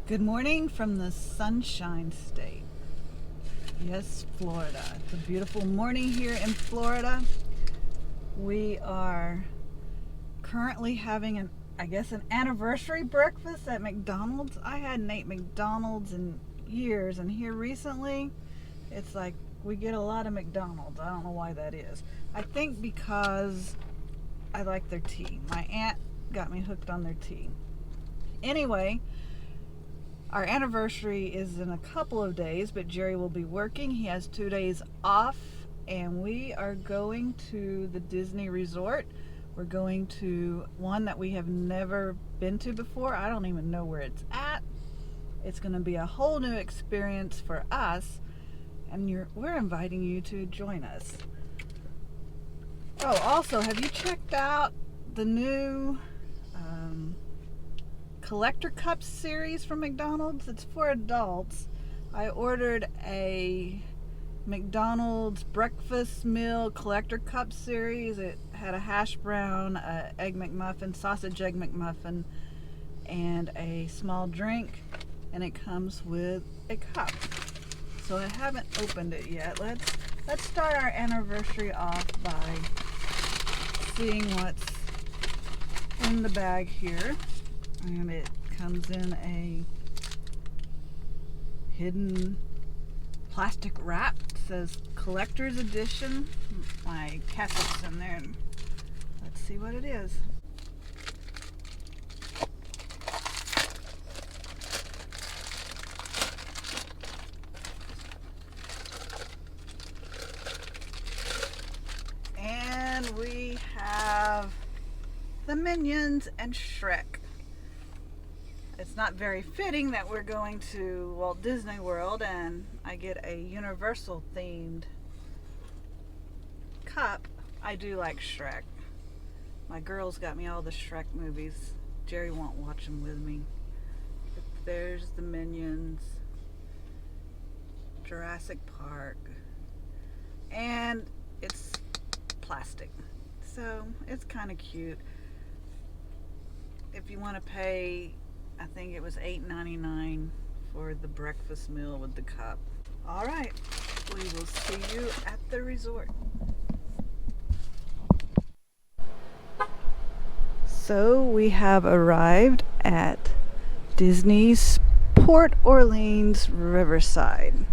Good morning from the Sunshine State. Yes, Florida. It's a beautiful morning here in Florida. We are currently having an anniversary breakfast at McDonald's. I hadn't ate McDonald's in years, and here recently it's like we get a lot of McDonald's. I don't know why that is. I think because I like their tea. My aunt got me hooked on their tea. Anyway, our anniversary is in a couple of days, but Jerry will be working. He has 2 days off, and we are going to the Disney resort. We're going to one that we have never been to before. I don't even know where it's at. It's going to be a whole new experience for us, and we're inviting you to join us. Oh, also, have you checked out the new collector cup series from McDonald's? It's for adults. I ordered a McDonald's breakfast meal collector cup series. It had a hash brown, a egg McMuffin, sausage egg McMuffin, and a small drink, and it comes with a cup. So I haven't opened it yet. Let's start our anniversary off by seeing what's in the bag here. And it comes in a hidden plastic wrap. It says collector's edition. My ketchup's in there, and let's see what it is. And we have the Minions and Shrek. It's not very fitting that we're going to Walt Disney World and I get a Universal themed cup. I do like Shrek. My girls got me all the Shrek movies. Jerry won't watch them with me. But there's the Minions, Jurassic Park, and it's plastic, so it's kind of cute. If you want to pay, I think it was $8.99 for the breakfast meal with the cup. All right, we will see you at the resort. So we have arrived at Disney's Port Orleans Riverside.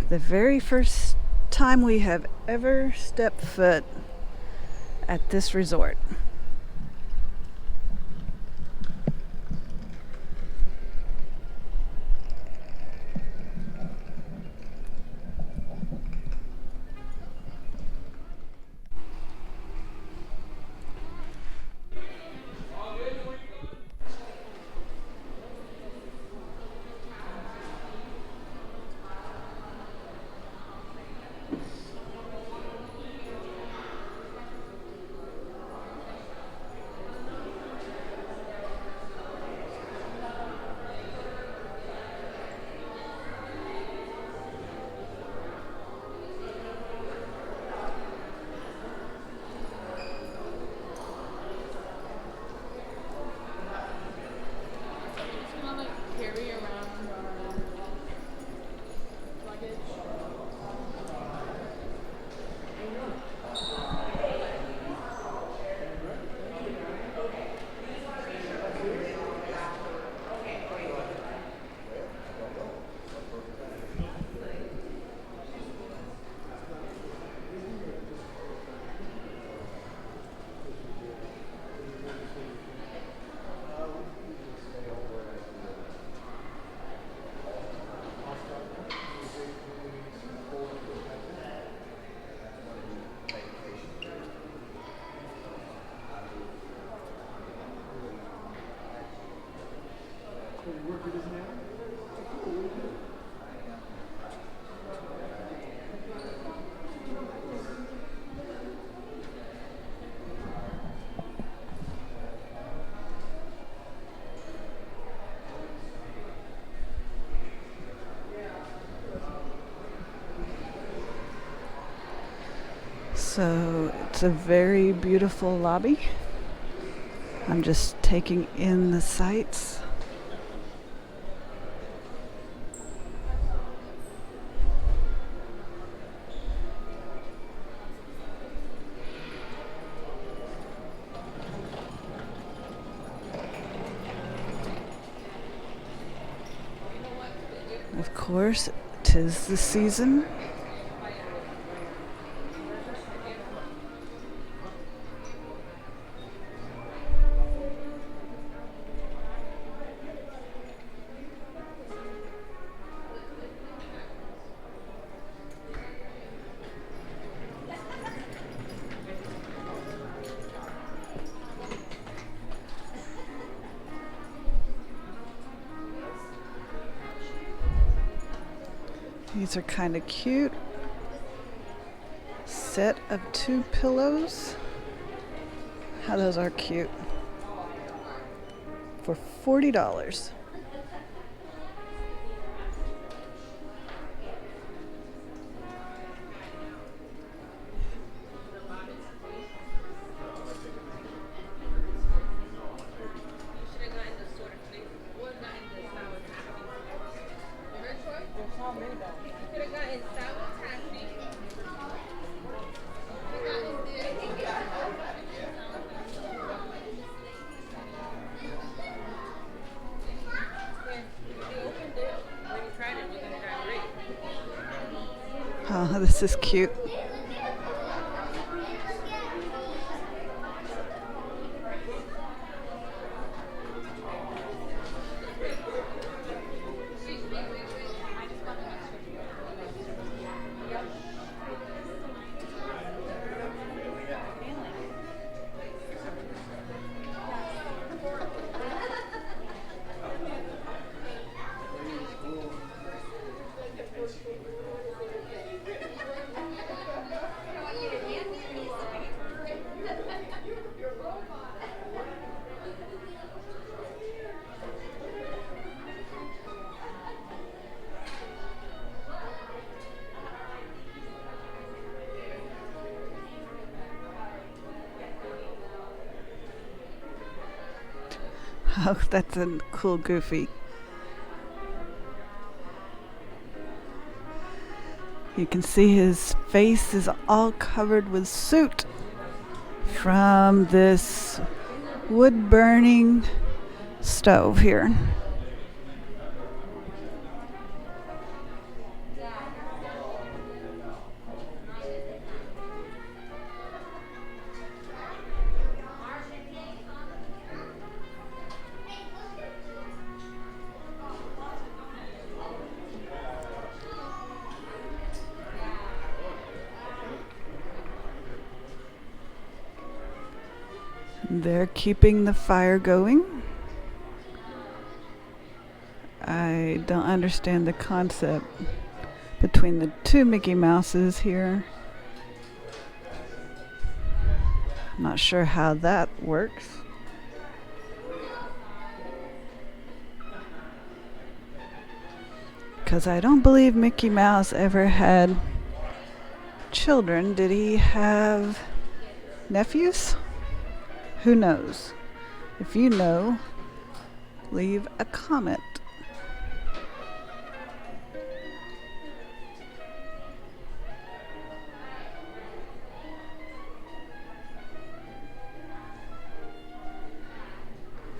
The very first time we have ever stepped foot at this resort. So it's a very beautiful lobby. I'm just taking in the sights. Of course, 'tis the season. These are kind of cute. Set of 2 pillows. How those are cute. For $40. Oh, this is cute. Oh, that's a cool Goofy. You can see his face is all covered with soot from this wood burning stove here. They're keeping the fire going. I don't understand the concept between the 2 Mickey Mouses here. I'm not sure how that works. Because I don't believe Mickey Mouse ever had children. Did he have nephews? Who knows? If you know, leave a comment.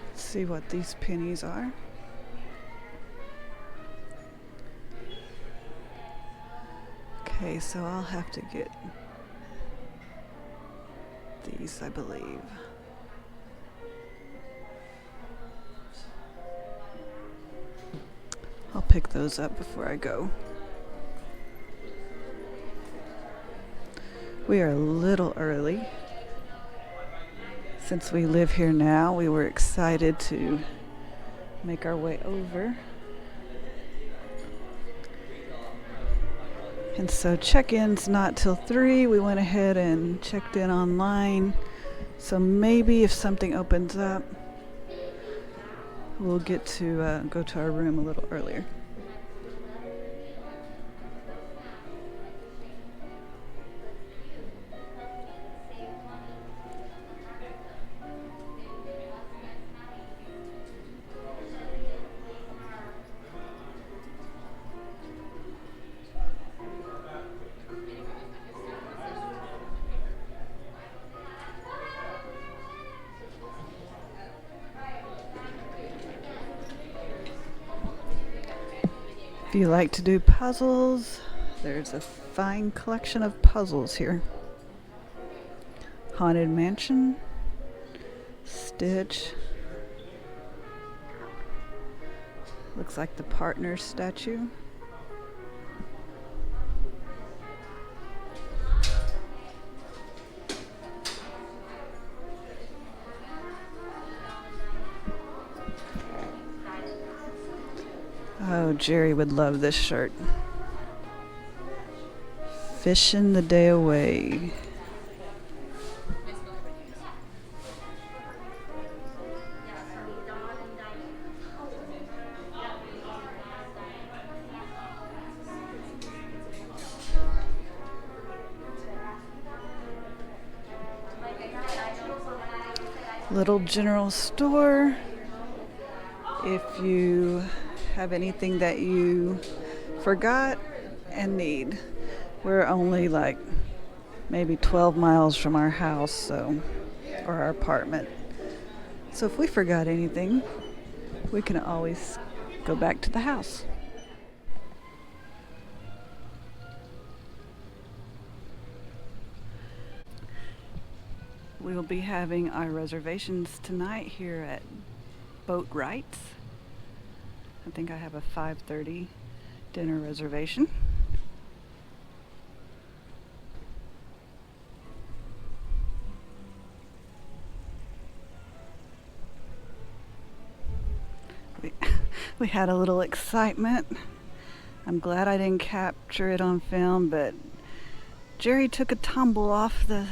Let's see what these pennies are. Okay, so I'll have to get these, I believe. I'll pick those up before I go. We are a little early. Since we live here now, we were excited to make our way over. And so check-in's not till 3. We went ahead and checked in online. So maybe if something opens up, we'll get to go to our room a little earlier. If you like to do puzzles, there's a fine collection of puzzles here. Haunted Mansion, Stitch. Looks like the Partners statue. Oh, Jerry would love this shirt. Fishing the day away. Little general store. If you have anything that you forgot and need. We're only like maybe 12 miles from our house, or our apartment. So if we forgot anything, we can always go back to the house. We will be having our reservations tonight here at Boat Rights. I think I have a 5:30 dinner reservation. We had a little excitement. I'm glad I didn't capture it on film, but Jerry took a tumble off the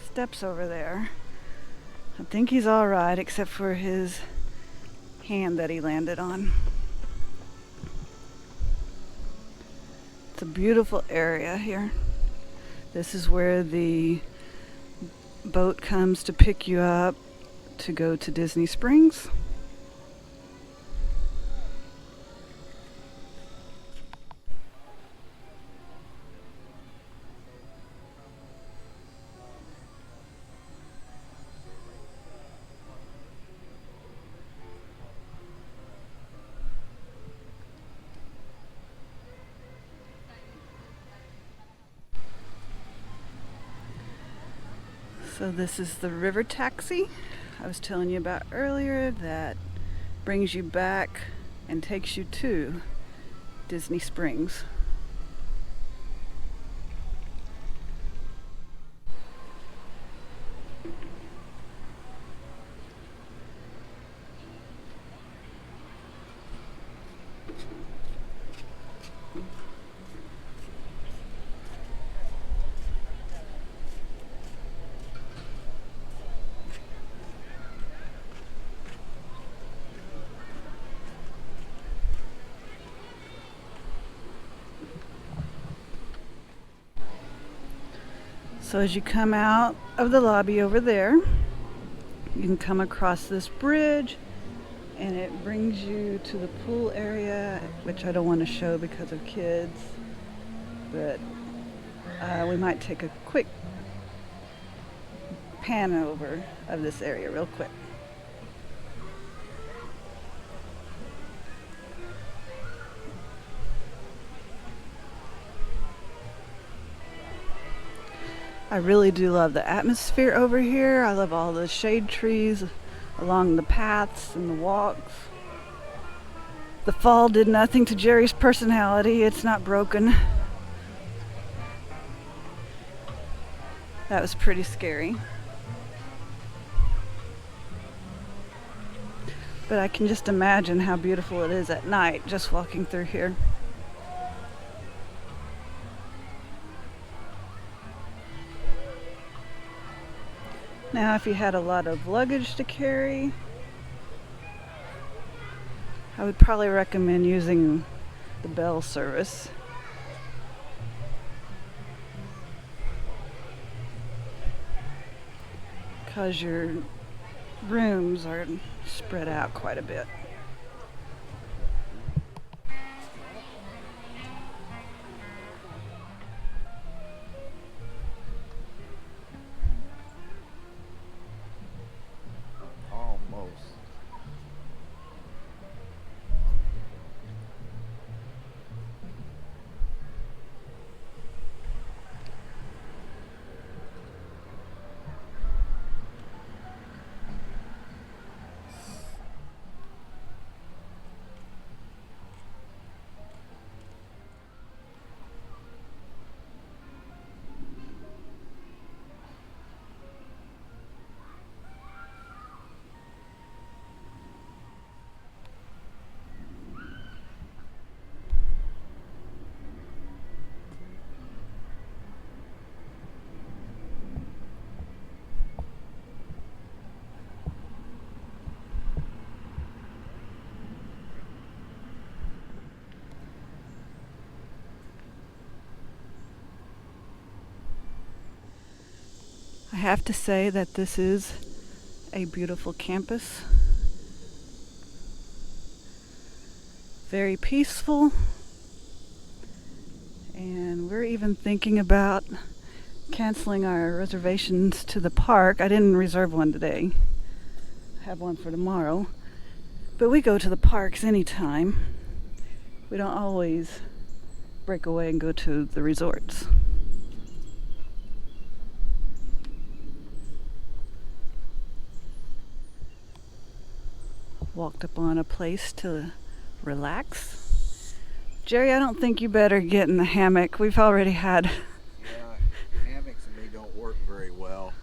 steps over there. I think he's all right, except for his hand that he landed on. It's a beautiful area here. This is where the boat comes to pick you up to go to Disney Springs. So this is the river taxi I was telling you about earlier that brings you back and takes you to Disney Springs. So as you come out of the lobby over there, you can come across this bridge and it brings you to the pool area, which I don't want to show because of kids, but we might take a quick pan over of this area real quick. I really do love the atmosphere over here. I love all the shade trees along the paths and the walks. The fall did nothing to Jerry's personality. It's not broken. That was pretty scary. But I can just imagine how beautiful it is at night just walking through here. Now, if you had a lot of luggage to carry, I would probably recommend using the Bell service. Because your rooms are spread out quite a bit. have to say that this is a beautiful campus. Very peaceful. And we're even thinking about canceling our reservations to the park. I didn't reserve one today. I have one for tomorrow. But we go to the parks anytime. We don't always break away and go to the resorts. Walked up on a place to relax. Jerry, I don't think you better get in the hammock. We've already had... Yeah, hammocks and me don't work very well.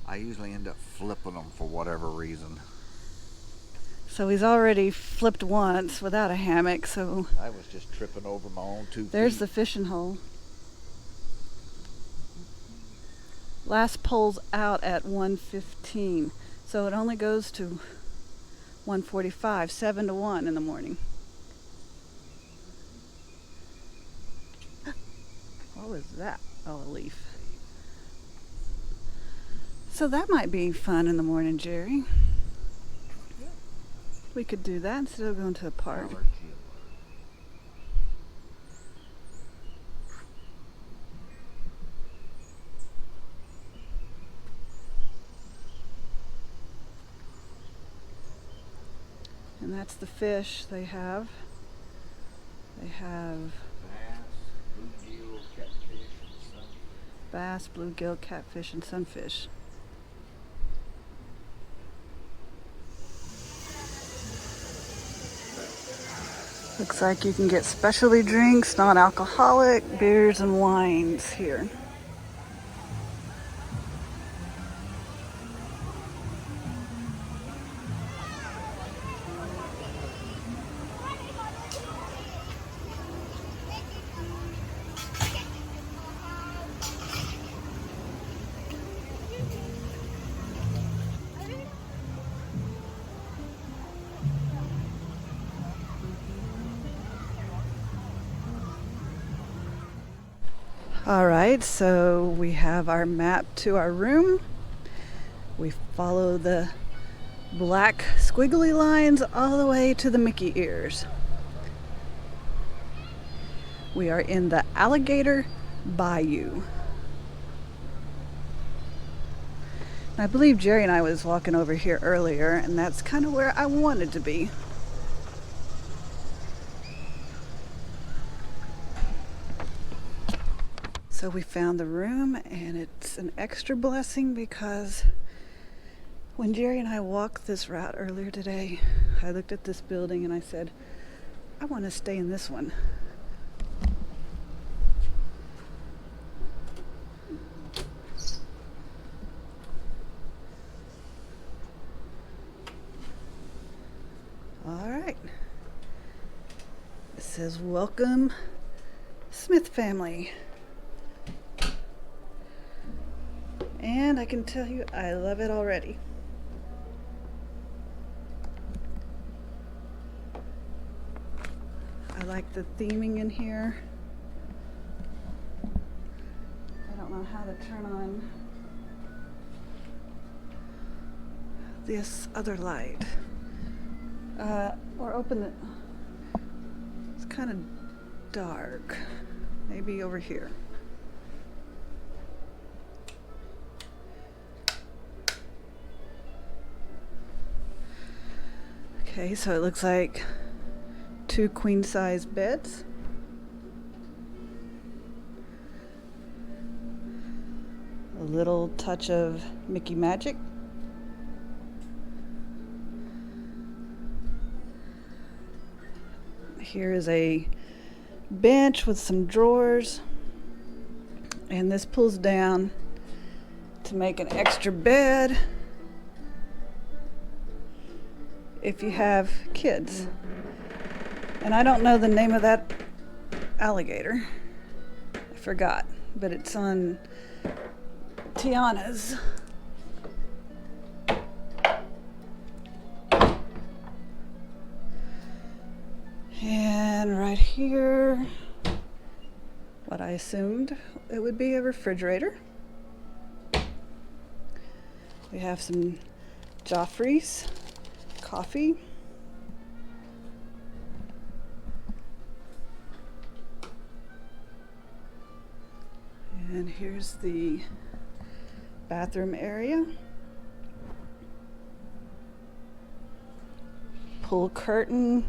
I usually end up flipping them for whatever reason. So he's already flipped once without a hammock, so... I was just tripping over my own 2 feet. There's the fishing hole. Last pole's out at 1:15, so it only goes to 1:45, 7 to 1 in the morning. What was that? Oh, a leaf. So that might be fun in the morning, Jerry. We could do that instead of going to the park. And that's the fish they have. They have bass, bluegill, catfish, and sunfish. Looks like you can get specialty drinks, non-alcoholic, beers, and wines here. All right, so we have our map to our room. We follow the black squiggly lines all the way to the Mickey ears. We are in the Alligator Bayou. I believe Jerry and I was walking over here earlier, and that's kind of where I wanted to be. So we found the room, and it's an extra blessing because when Jerry and I walked this route earlier today, I looked at this building and I said, I want to stay in this one. All right. It says, welcome, Smith family. And I can tell you, I love it already. I like the theming in here. I don't know how to turn on this other light. Or open it. It's kind of dark. Maybe over here. Okay, so it looks like 2 queen-size beds. A little touch of Mickey magic. Here is a bench with some drawers, and this pulls down to make an extra bed if you have kids. And I don't know the name of that alligator. I forgot, but it's on Tiana's. And right here, what I assumed it would be a refrigerator. We have some Joffrey's coffee. And here's the bathroom area. Pool curtain.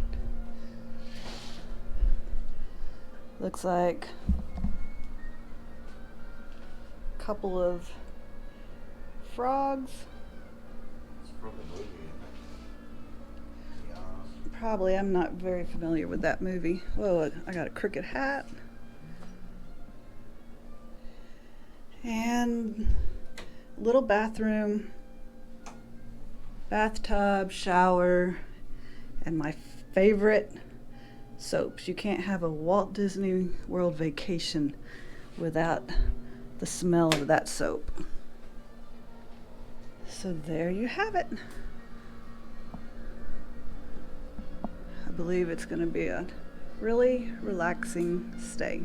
Looks like a couple of frogs. It's from the movie, isn't it? Yeah. Probably. I'm not very familiar with that movie. Whoa, I got a crooked hat. And little bathroom, bathtub, shower, and my favorite soaps. You can't have a Walt Disney World vacation without the smell of that soap. So there you have it. I believe it's going to be a really relaxing stay.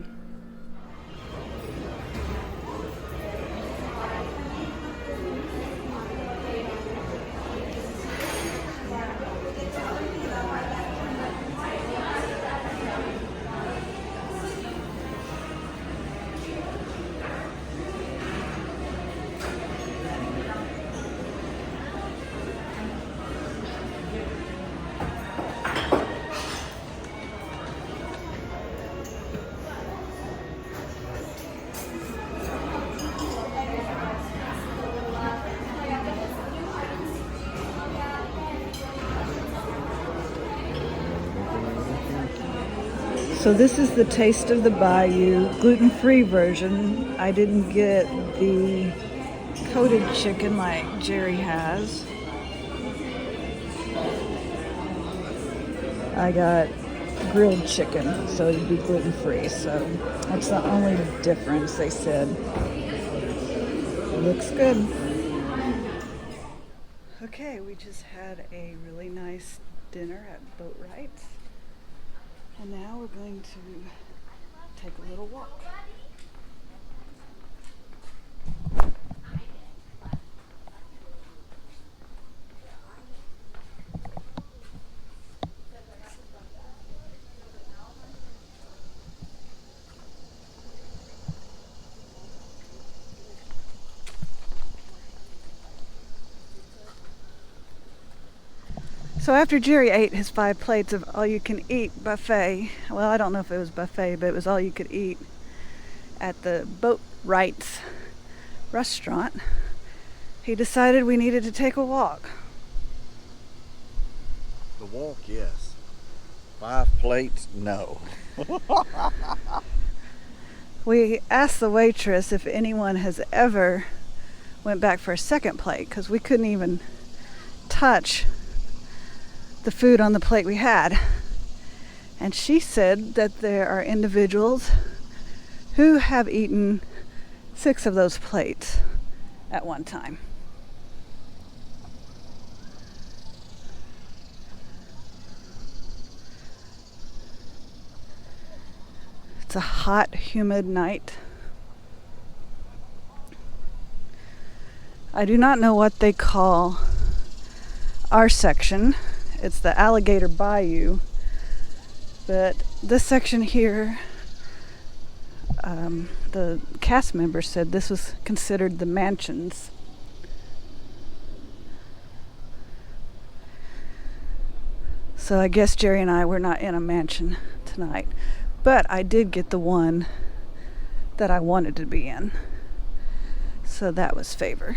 So this is the Taste of the Bayou gluten-free version. I didn't get the coated chicken like Jerry has. I got grilled chicken, so it'd be gluten-free. So that's the only difference, they said. It looks good. Okay, we just had a really nice dinner at Boat Wright's. And now we're going to take a little walk. So after Jerry ate his 5 plates of all-you-can-eat buffet, well, I don't know if it was buffet, but it was all you could eat at the Boat Wright's restaurant, he decided we needed to take a walk. The walk, yes. 5 plates, no. We asked the waitress if anyone has ever went back for a second plate, because we couldn't even touch the food on the plate we had. And she said that there are individuals who have eaten 6 of those plates at one time. It's a hot, humid night. I do not know what they call our section. It's the Alligator Bayou, but this section here, the cast members said this was considered the mansions. So I guess Jerry and I were not in a mansion tonight, but I did get the one that I wanted to be in, so that was favor.